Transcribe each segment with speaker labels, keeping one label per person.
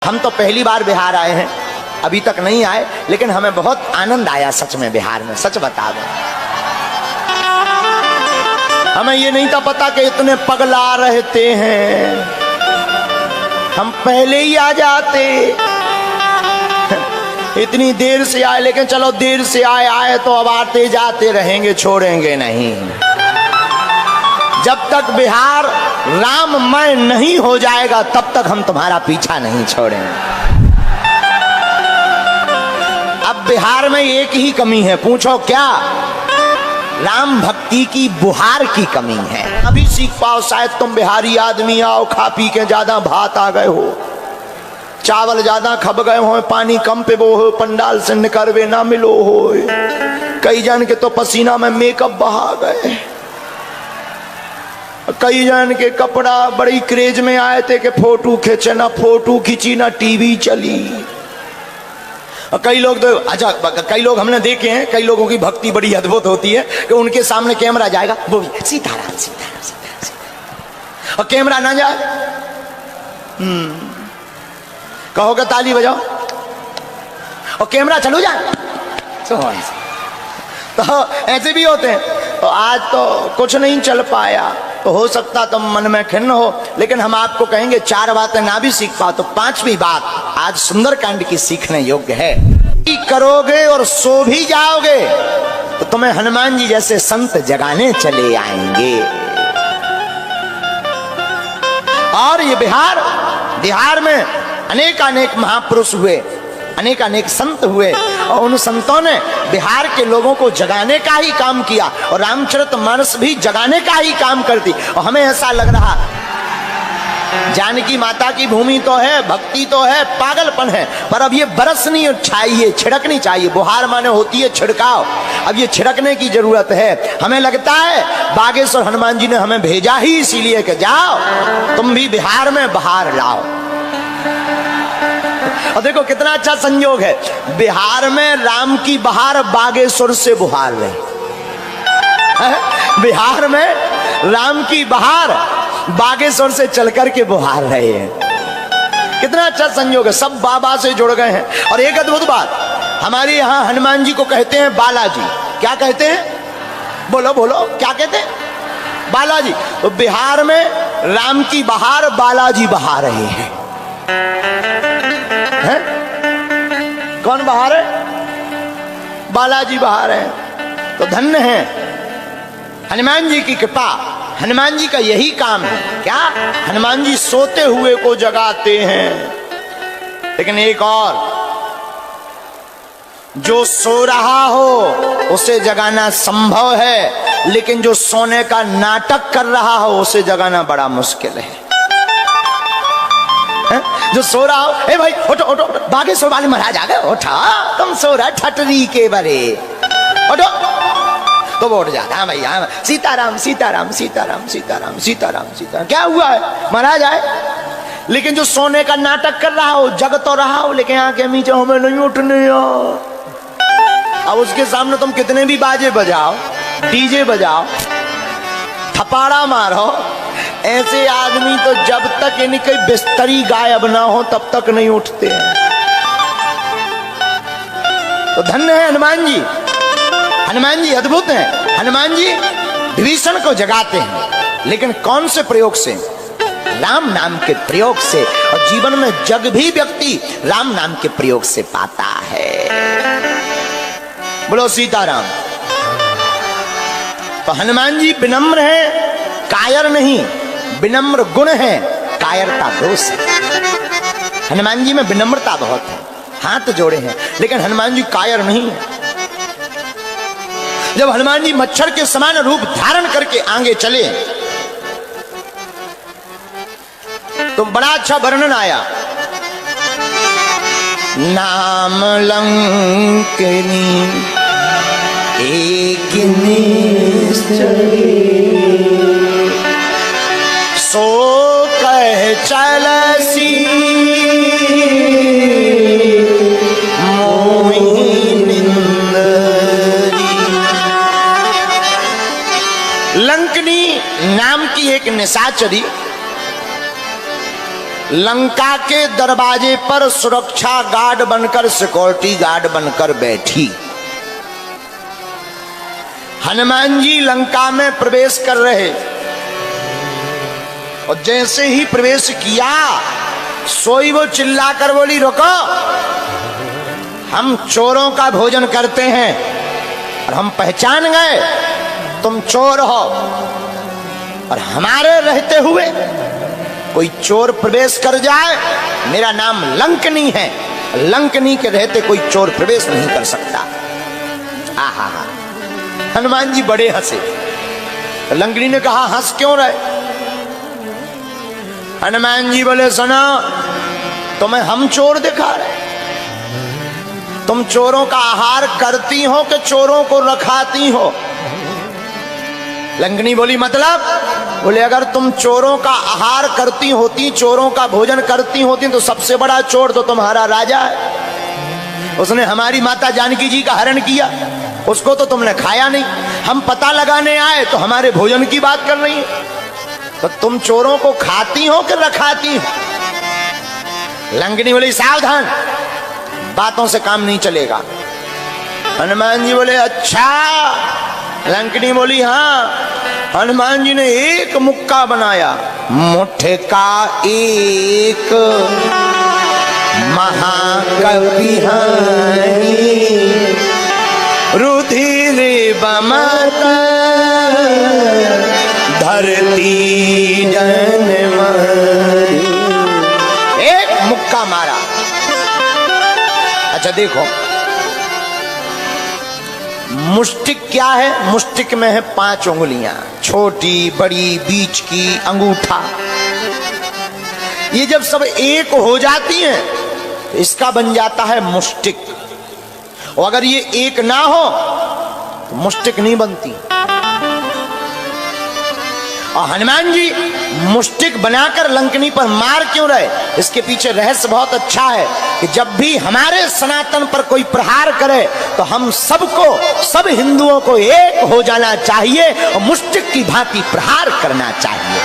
Speaker 1: हम तो पहली बार बिहार आए हैं, अभी तक नहीं आए, लेकिन हमें बहुत आनंद आया सच में बिहार में, सच बता दो। हमें ये नहीं था पता कि इतने पगला रहते हैं, हम पहले ही आ जाते। इतनी देर से आए, लेकिन चलो देर से आए तो अब आते जाते रहेंगे, छोड़ेंगे नहीं। जब तक बिहार राममय नहीं हो जाएगा तब तक हम तुम्हारा पीछा नहीं छोड़ेंगे। अब बिहार में एक ही कमी है, पूछो क्या? राम भक्ति की बुहार की कमी है। अभी सीख पाओ, शायद तुम बिहारी आदमी आओ, खा पी के ज्यादा भात आ गए हो, चावल ज्यादा खप गए हो, पानी कम पे वो हो, पंडाल से निकरवे ना मिलो हो। कई जन के तो पसीना में मेकअप बहा गए, कई जन के कपड़ा बड़ी क्रेज में आए थे कि फोटो खींचे, ना फोटो खींची ना टीवी चली। कई लोग तो अच्छा, कई लोग हमने देखे हैं, कई लोगों की भक्ति बड़ी अद्भुत होती है कि उनके सामने कैमरा जाएगा, वो भी सीताराम सीताराम सीताराम, और कैमरा ना जाए कहोगे ताली बजाओ, और कैमरा चलो जाए, तो ऐसे भी होते हैं। तो आज तो कुछ नहीं चल पाया, तो हो सकता तुम मन में खिन्न हो, लेकिन हम आपको कहेंगे 4 बातें ना भी सीख पाओ तो 5वीं बात आज सुंदरकांड की सीखने योग्य है। करोगे और सो भी जाओगे तो तुम्हें हनुमान जी जैसे संत जगाने चले आएंगे। और ये बिहार में अनेक महापुरुष हुए, अनेक संत हुए, और उन संतों ने बिहार के लोगों को जगाने का ही काम किया, और रामचरितमानस भी जगाने का ही काम करती। और हमें ऐसा लग रहा जानकी माता की भूमि तो है, भक्ति तो है, पागलपन है, पर अब ये बरसनी चाहिए, छिड़कनी चाहिए। बुहार माने होती है छिड़काव, अब ये छिड़कने की जरूरत है। हमें लगता है बागेश्वर हनुमान जी ने हमें भेजा ही इसीलिए कि जाओ तुम भी बिहार में बहार लाओ। और देखो कितना अच्छा संयोग है, बिहार में राम की बहार बागेश्वर से बुहार रही, बिहार में राम की बहार बागेश्वर से चलकर के बुहार रहे हैं। कितना अच्छा संयोग है, सब बाबा से जुड़ गए हैं। और एक अद्भुत बात, हमारे यहाँ हनुमान जी को कहते हैं बालाजी। क्या कहते हैं? बोलो बोलो, क्या कहते हैं? बालाजी। तो बिहार में राम की बहार बालाजी बहा रहे हैं। है? कौन बहा रहे? बालाजी बहा रहे हैं। तो धन्य है हनुमान जी की कृपा। हनुमान जी का यही काम है। क्या? हनुमान जी सोते हुए को जगाते हैं। लेकिन एक और, जो सो रहा हो उसे जगाना संभव है, लेकिन जो सोने का नाटक कर रहा हो उसे जगाना बड़ा मुश्किल है। जो सो रहा हो, ए भाई उठो उठो, बागेश्वर वाले महाराज आ गए, उठा, तुम सो रहा ठटरी के बरे, उठो, तो वो उठ जाता। हाँ भैया, सीताराम सीताराम सीताराम सीताराम सीताराम सीताराम। क्या हुआ है? महाराज आए। लेकिन जो सोने का नाटक कर रहा हो, जग तो रहा हो, लेकिन आंखें मीचे, हमें नहीं उठने। अब उसके सामने तुम कितने भी बाजे बजाओ, डीजे बजाओ, थपाड़ा मारो, ऐसे आदमी तो जब तक इनकी बिस्तरी गायब ना हो तब तक नहीं उठते हैं। तो धन्य है हनुमान जी। हनुमान जी अद्भुत हैं। हनुमान जी विभीषण को जगाते हैं, लेकिन कौन से प्रयोग से? राम नाम के प्रयोग से। और जीवन में जग भी व्यक्ति राम नाम के प्रयोग से पाता है। बोलो सीताराम। तो हनुमान जी विनम्र हैं, कायर नहीं। विनम्र गुण है, कायरता दोष है। हनुमान जी में विनम्रता बहुत है, हाथ जोड़े हैं, लेकिन हनुमान जी कायर नहीं है। जब हनुमान जी मच्छर के समान रूप धारण करके आगे चले तो बड़ा अच्छा वर्णन आया। नाम लंकनी एक निश्चय, सो कह चलसी लंकनी नाम की एक निशाचरी लंका के दरवाजे पर सुरक्षा गार्ड बनकर, सिक्योरिटी गार्ड बनकर बैठी। हनुमान जी लंका में प्रवेश कर रहे और जैसे ही प्रवेश किया सोई वो चिल्लाकर बोली, रुको, हम चोरों का भोजन करते हैं और हम पहचान गए तुम चोर हो, और हमारे रहते हुए कोई चोर प्रवेश कर जाए, मेरा नाम लंकनी है, लंकनी के रहते कोई चोर प्रवेश नहीं कर सकता। आहा, हनुमान जी बड़े हंसे। लंकनी ने कहा, हंस क्यों रहे? हनुमान जी बोले, सुनो, तुम्हें हम चोर दिखा रहे? तुम चोरों का आहार करती हो कि चोरों को रखाती हो? लंकनी बोली, मतलब? बोले, अगर तुम चोरों का आहार करती होती, चोरों का भोजन करती होती, तो सबसे बड़ा चोर तो तुम्हारा राजा है। उसने हमारी माता जानकी जी का हरण किया, उसको तो तुमने खाया नहीं। हम पता लगाने आए तो हमारे भोजन की बात कर रही है। तो तुम चोरों को खाती हो कि रखाती हो? लंकनी बोली, सावधान, बातों से काम नहीं चलेगा। हनुमान जी बोले, अच्छा? लंकनी बोली, हाँ। हनुमान जी ने एक मुक्का बनाया, मुट्ठे का एक महाकवि रुधिर बमत धरती जनमरी। एक मुक्का मारा। अच्छा देखो, मुष्टिक क्या है? मुष्टिक में है 5 उंगलियां, छोटी, बड़ी, बीच की, अंगूठा। ये जब सब एक हो जाती हैं तो इसका बन जाता है मुष्टिक। और अगर ये एक ना हो तो मुष्टिक नहीं बनती। और हनुमान जी मुष्टिक बनाकर लंकनी पर मार क्यों रहे? इसके पीछे रहस्य बहुत अच्छा है कि जब भी हमारे सनातन पर कोई प्रहार करे तो हम सबको, सब हिंदुओं को एक हो जाना चाहिए और मुष्टिक की भांति प्रहार करना चाहिए।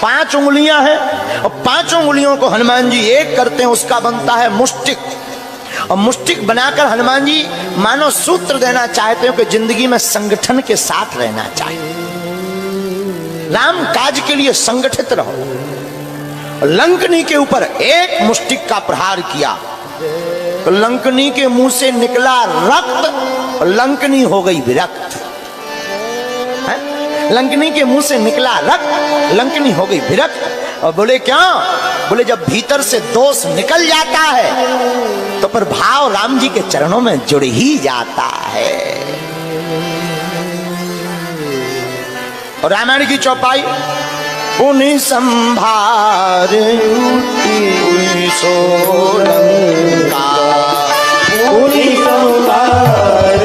Speaker 1: 5 उंगलियां हैं और 5 उंगलियों को हनुमान जी एक करते हैं, उसका बनता है मुष्टिक। और मुष्टिक बनाकर हनुमान जी मानो सूत्र देना चाहते हो कि जिंदगी में संगठन के साथ रहना चाहिए, राम काज के लिए संगठित रहो। लंकनी के ऊपर एक मुष्टिक का प्रहार किया तो लंकनी के मुंह से निकला रक्त और लंकनी हो गई विरक्त। लंकनी के मुंह से निकला रक्त, लंकनी हो गई विरक्त। और बोले, क्या? बोले, जब भीतर से दोष निकल जाता है तो पर भाव राम जी के चरणों में जुड़ ही जाता है। और रामायण की चौपाई, पुनि संभार सोलंका, पुनि संभार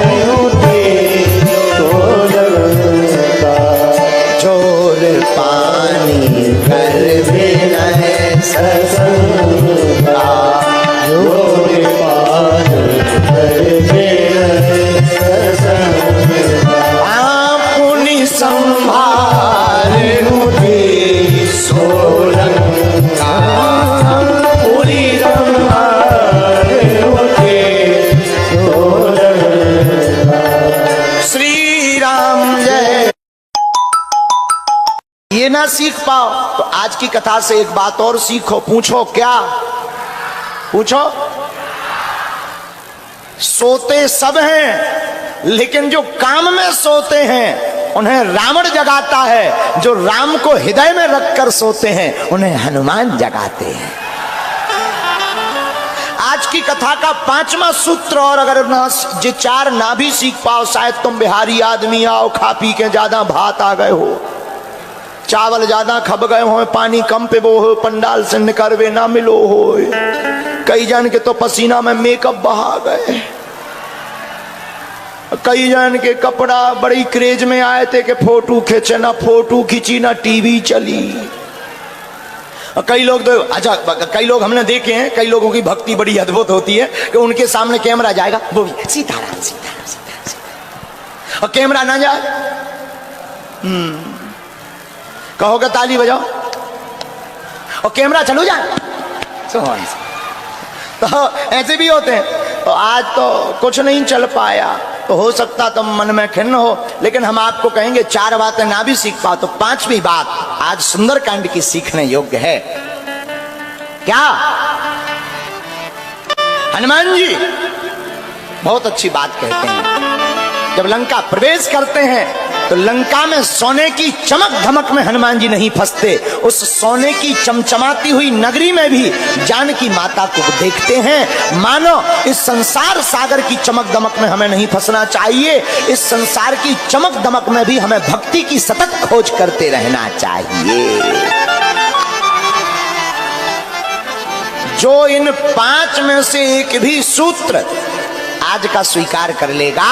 Speaker 1: चोर पानी कर बिना ससंगा, चोर पानी कर बिना ससंगा, पुनि संभार मुझे सोलंका, पुनि संभार मुझे सोलंका। श्री राम जय। ये ना सीख पाओ तो आज की कथा से एक बात और सीखो। पूछो, क्या पूछो? सोते सब हैं लेकिन जो काम में सोते हैं उन्हें रावण जगाता है, जो राम को हृदय में रखकर सोते हैं उन्हें हनुमान जगाते हैं। आज की कथा का 5वां सूत्र, और अगर ये 4 ना भी सीख पाओ, शायद तुम बिहारी आदमी आओ, खा पी के ज्यादा भात आ गए हो, चावल ज्यादा खब गए हो, पानी कम पे वो हो, पंडाल से निकलवे ना मिलो हो, कई जन के तो पसीना में मेकअप बहा गए, कई जन के कपड़ा बड़ी क्रेज में आए थे कि फोटो खींचे, ना फोटो खींची ना टीवी चली। कई लोग तो, अच्छा, कई लोग हमने देखे हैं, कई लोगों की भक्ति बड़ी अद्भुत होती है कि उनके सामने कैमरा जाएगा, वो भी सीताराम सीताराम सीताराम, और कैमरा ना जाए कहोगे ताली बजाओ और कैमरा चलो जाए। तो ऐसे भी होते हैं। तो आज तो कुछ नहीं चल पाया, तो हो सकता तुम मन में खिन्न हो, लेकिन हम आपको कहेंगे 4 बातें ना भी सीख पाओ तो 5वीं बात आज सुंदरकांड की सीखने योग्य है। क्या? हनुमान जी बहुत अच्छी बात कहते हैं। जब लंका प्रवेश करते हैं तो लंका में सोने की चमक धमक में हनुमान जी नहीं फंसते, उस सोने की चमचमाती हुई नगरी में भी जानकी माता को देखते हैं। मानो इस संसार सागर की चमक दमक में हमें नहीं फंसना चाहिए, इस संसार की चमक दमक में भी हमें भक्ति की सतत खोज करते रहना चाहिए। जो इन 5 में से एक भी सूत्र आज का स्वीकार कर लेगा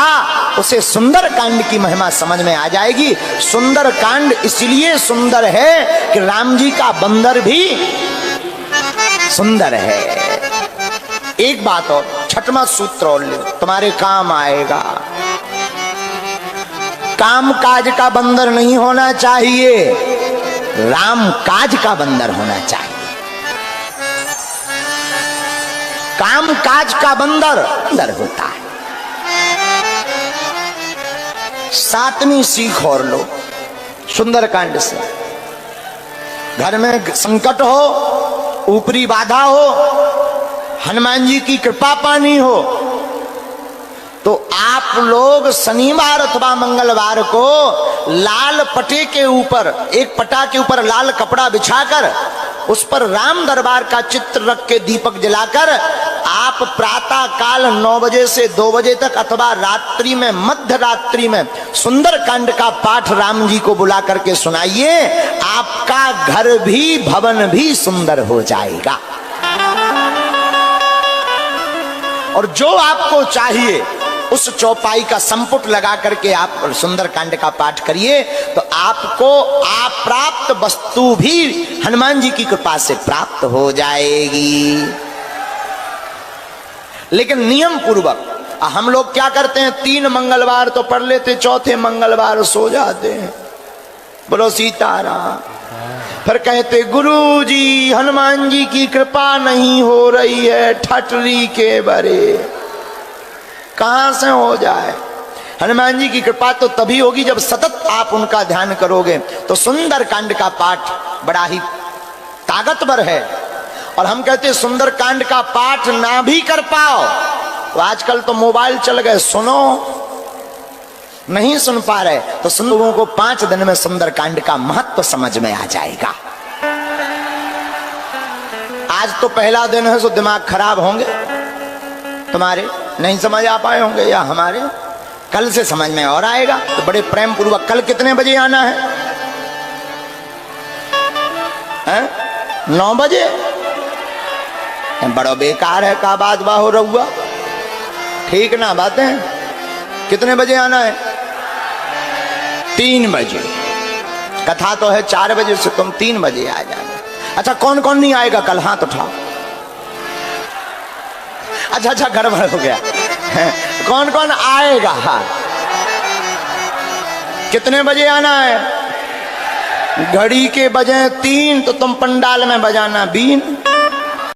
Speaker 1: उसे सुंदरकांड की महिमा समझ में आ जाएगी। सुंदरकांड इसलिए सुंदर है कि राम जी का बंदर भी सुंदर है। एक बात और, 6वां सूत्र और ले, तुम्हारे काम आएगा। काम काज का बंदर नहीं होना चाहिए, राम काज का बंदर होना चाहिए। काम काज का बंदर अंदर होता है। 7वीं सीख और लो सुंदरकांड से। घर में संकट हो, ऊपरी बाधा हो, हनुमान जी की कृपा पानी हो, तो आप लोग शनिवार अथवा मंगलवार को लाल पटे के ऊपर, एक पटा के ऊपर लाल कपड़ा बिछाकर उस पर राम दरबार का चित्र रख के दीपक जलाकर आप प्रातः काल 9 बजे से 2 बजे तक अथवा रात्रि में, मध्य रात्रि में सुंदरकांड का पाठ राम जी को बुला करके सुनाइए। आपका घर भी भवन भी सुंदर हो जाएगा। और जो आपको चाहिए उस चौपाई का संपुट लगा करके आप सुंदरकांड का पाठ करिए तो आपको अप्राप्त वस्तु भी हनुमान जी की कृपा से प्राप्त हो जाएगी। लेकिन नियम पूर्वक हम लोग क्या करते हैं, 3 मंगलवार तो पढ़ लेते, 4थे मंगलवार सो जाते हैं। बोलो सीताराम। फिर कहते गुरु जी हनुमान जी की कृपा नहीं हो रही है, ठटरी के बरे। कहां से हो जाए? हनुमान जी की कृपा तो तभी होगी जब सतत आप उनका ध्यान करोगे। तो सुंदरकांड का पाठ बड़ा ही ताकतवर है। और हम कहते हैं सुंदरकांड का पाठ ना भी कर पाओ तो आजकल तो मोबाइल चल गए, सुनो। नहीं सुन पा रहे तो सुन, लोगों को 5 दिन में सुंदरकांड का महत्व समझ में आ जाएगा। आज तो पहला दिन है, सो दिमाग खराब होंगे तुम्हारे, नहीं समझ आ पाए होंगे, या हमारे कल से समझ में और आएगा। तो बड़े प्रेम पूर्वक कल कितने बजे आना है? 9 बजे। बड़ा बेकार है का बात बाहो रहुआ, ठीक ना बातें। कितने बजे आना है? 3 बजे। कथा तो है 4 बजे से, तुम 3 बजे आ जाना। अच्छा कौन कौन नहीं आएगा कल? हाथ उठाओ। अच्छा गड़बड़ हो गया। कौन कौन आएगा? कितने बजे आना है? घड़ी के बजे 3 तो तुम पंडाल में बजाना बीन।